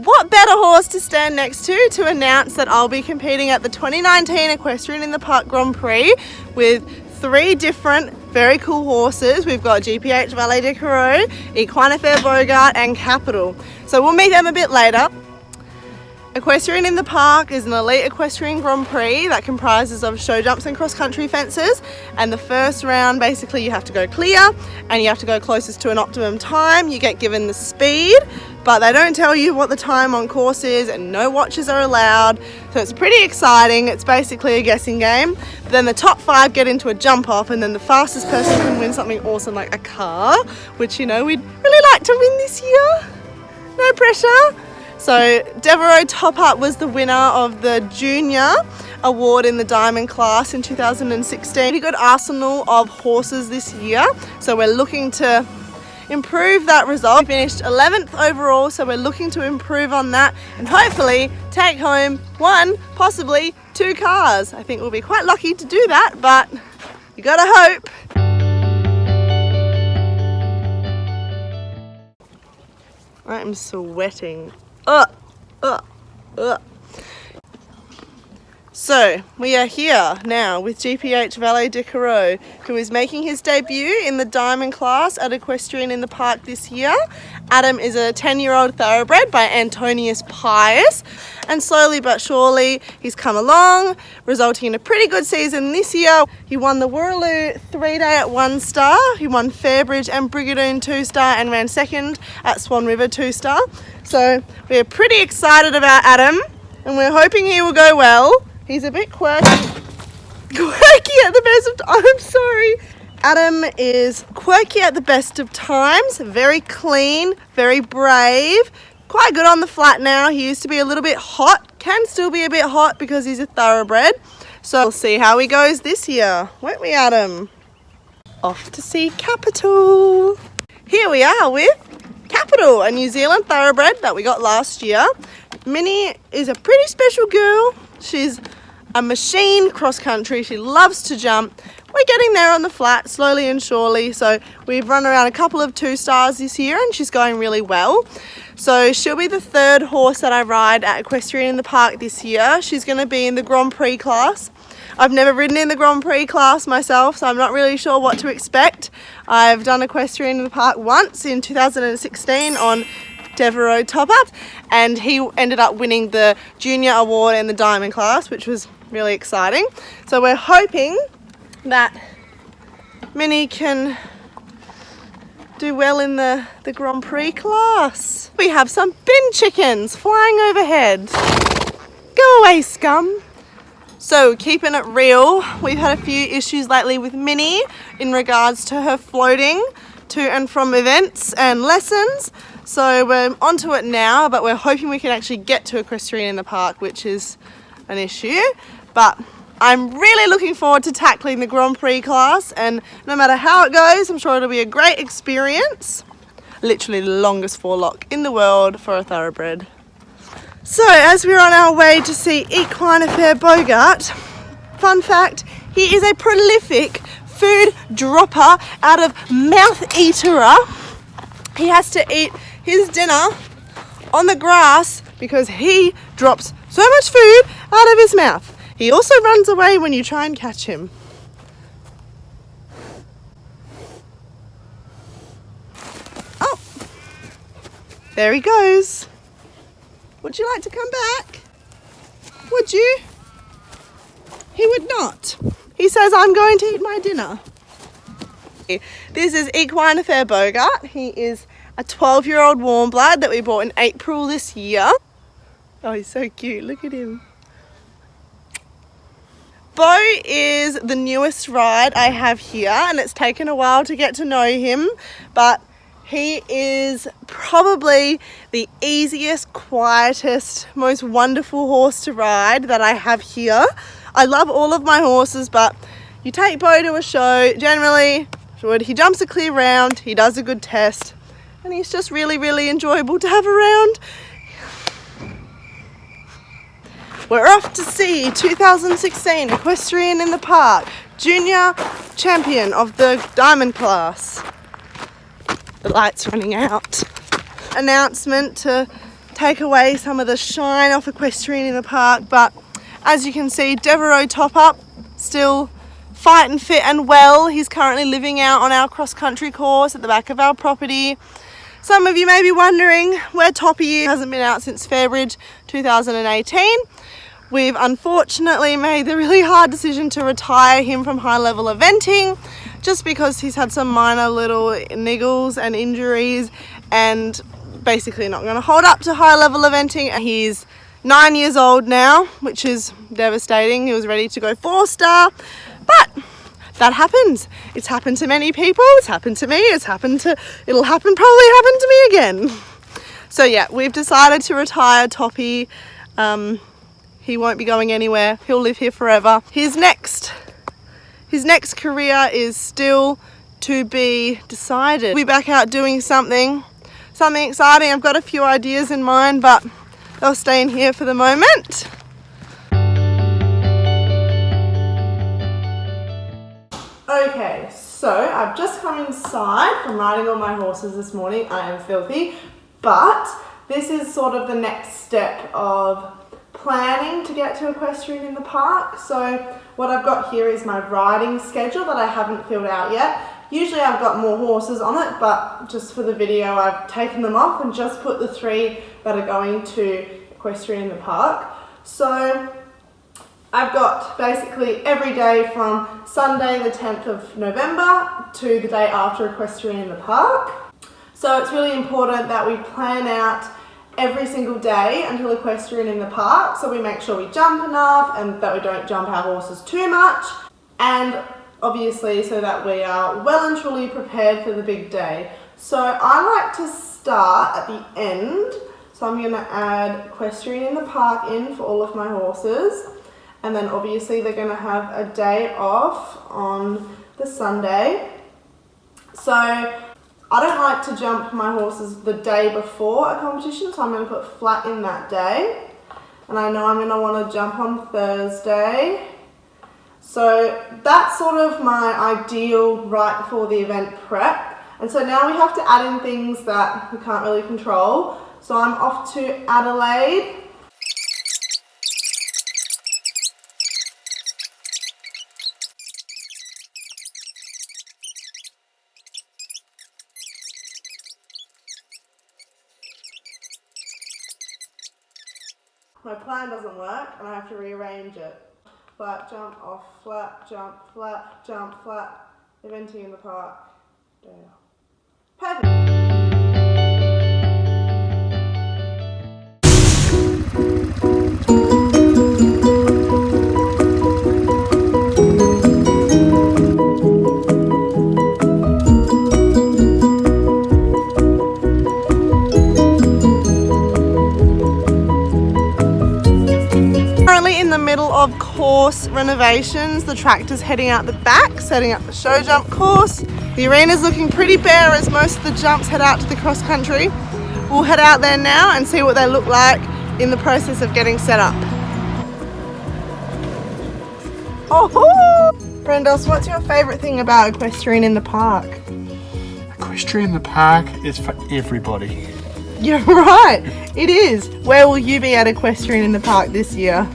what better horse to stand next to announce that I'll be competing at the 2019 Equestrian in the Park Grand Prix with 3 different very cool horses. We've got GPH Valet de Carreau, Equine Fair Bogart and Capital. So we'll meet them a bit later. Equestrian in the Park is an elite equestrian Grand Prix that comprises of show jumps and cross-country fences, and the first round basically you have to go clear and you have to go closest to an optimum time. You get given the speed, but they don't tell you what the time on course is and no watches are allowed, so it's pretty exciting. It's basically a guessing game. Then the top 5 get into a jump off, and then the fastest person can win something awesome like a car, which, you know, we'd really like to win this year. No pressure. So Devereaux Top Up was the winner of the Junior Award in the Diamond class in 2016. We got an arsenal of horses this year, so we're looking to improve that result. We finished 11th overall, so we're looking to improve on that and hopefully take home 1, possibly 2 cars. I think we'll be quite lucky to do that, but you gotta hope. I'm sweating. So we are here now with GPH Valet de Carreau, who is making his debut in the Diamond class at Equestrian in the Park this year. Adam is a 10-year-old thoroughbred by Antonius Pius, and slowly but surely he's come along, resulting in a pretty good season this year. He won the Wooroloo 3-day at 1 star, he won Fairbridge and Brigadoon 2-star and ran second at Swan River 2-star. So we're pretty excited about Adam and we're hoping he will go well. He's a bit quirky at the best of times. I'm sorry. Adam is quirky at the best of times, very clean, very brave, quite good on the flat now. He used to be a little bit hot, can still be a bit hot because he's a thoroughbred. So we'll see how he goes this year, won't we, Adam? Off to see Capital. Here we are with Capital, a New Zealand thoroughbred that we got last year. Minnie is a pretty special girl. She's a machine cross country. She loves to jump. We're getting there on the flat slowly and surely. So we've run around a couple of 2-stars this year and she's going really well. So she'll be the 3rd horse that I ride at Equestrian in the Park this year. She's going to be in the Grand Prix class. I've never ridden in the Grand Prix class myself, so I'm not really sure what to expect. I've done Equestrian in the Park once in 2016 on Devereaux Top Up, and he ended up winning the Junior Award in the Diamond class, which was really exciting. So we're hoping that Minnie can do well in the Grand Prix class. We have some bin chickens flying overhead. Go away, scum. So keeping it real, we've had a few issues lately with Minnie in regards to her floating to and from events and lessons. So we're onto it now, but we're hoping we can actually get to Equestrian in the Park, which is an issue. But I'm really looking forward to tackling the Grand Prix class, and no matter how it goes, I'm sure it'll be a great experience. Literally the longest forelock in the world for a thoroughbred. So as we're on our way to see Equine Fair Bogart, fun fact, he is a prolific food dropper out of mouth eaterer. He has to eat his dinner on the grass because he drops so much food out of his mouth. He also runs away when you try and catch him. Oh, there he goes. Would you like to come back? Would you? He would not. He says, I'm going to eat my dinner. This is Equine Fair Bogart. He is a 12-year-old warm blood that we bought in April this year. Oh, he's so cute. Look at him. Bo is the newest ride I have here, and it's taken a while to get to know him, but he is probably the easiest, quietest, most wonderful horse to ride that I have here. I love all of my horses, but you take Bo to a show, generally, he jumps a clear round, he does a good test, and he's just really, really enjoyable to have around. We're off to see 2016 Equestrian in the Park, Junior Champion of the Diamond class. The light's running out. Announcement to take away some of the shine off equestrian in the park. But as you can see, Devereaux Top Up still fighting fit and well. He's currently living out on our cross-country course at the back of our property. Some of you may be wondering where Toppy is. He hasn't been out since Fairbridge 2018. We've unfortunately made the really hard decision to retire him from high-level eventing just because he's had some minor little niggles and injuries and basically not going to hold up to high-level eventing. He's 9 years old now, which is devastating. He was ready to go 4-star, but that happens. It's happened to many people. It's happened to me. It'll probably happen to me again. So yeah, we've decided to retire Toppy. He won't be going anywhere. He'll live here forever. His next career is still to be decided. We'll be back out doing something exciting. I've got a few ideas in mind, but they'll stay in here for the moment. Okay, so I've just come inside from riding all my horses this morning. I am filthy, but this is sort of the next step of planning to get to equestrian in the park. So what I've got here is my riding schedule that I haven't filled out yet. Usually I've got more horses on it, but just for the video I've taken them off and just put the 3 that are going to equestrian in the park. So I've got basically every day from Sunday the 10th of November to the day after equestrian in the park. So it's really important that we plan out every single day until equestrian in the park, so we make sure we jump enough and that we don't jump our horses too much, and obviously so that we are well and truly prepared for the big day. So I like to start at the end, so I'm going to add equestrian in the park in for all of my horses, and then obviously they're going to have a day off on the Sunday. So I don't like to jump my horses the day before a competition, so I'm going to put flat in that day. And I know I'm going to want to jump on Thursday. So that's sort of my ideal right before the event prep. And so now we have to add in things that we can't really control. So I'm off to Adelaide. My plan doesn't work and I have to rearrange it. Flat, jump, off, flat, jump, eventing in the park. Day off. Perfect. Middle of course renovations. The tractor's heading out the back, setting up the show jump course. The arena's looking pretty bare as most of the jumps head out to the cross country. We'll head out there now and see what they look like in the process of getting set up. Oh, Brendos, what's your favourite thing about equestrian in the park? Equestrian in the park is for everybody. You're right, it is. Where will you be at equestrian in the park this year?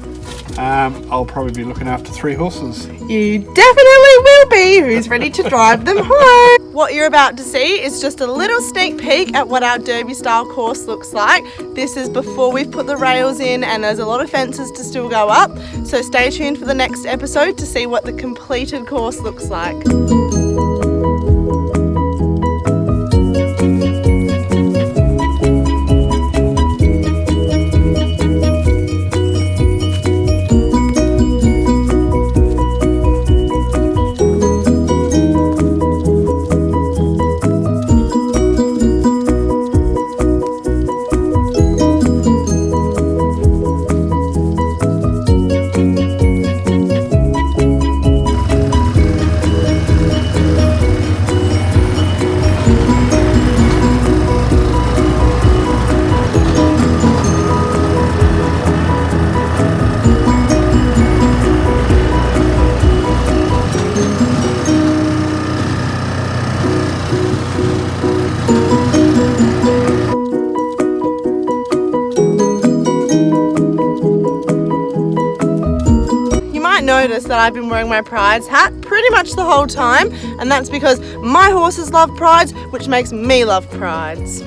I'll probably be looking after 3 horses. You definitely will be. Who's ready to drive them home? What you're about to see is just a little sneak peek at what our derby style course looks like. This is before we've put the rails in and there's a lot of fences to still go up. So stay tuned for the next episode to see what the completed course looks like. noticed that I've been wearing my prides hat pretty much the whole time, and that's because my horses love prides, which makes me love prides.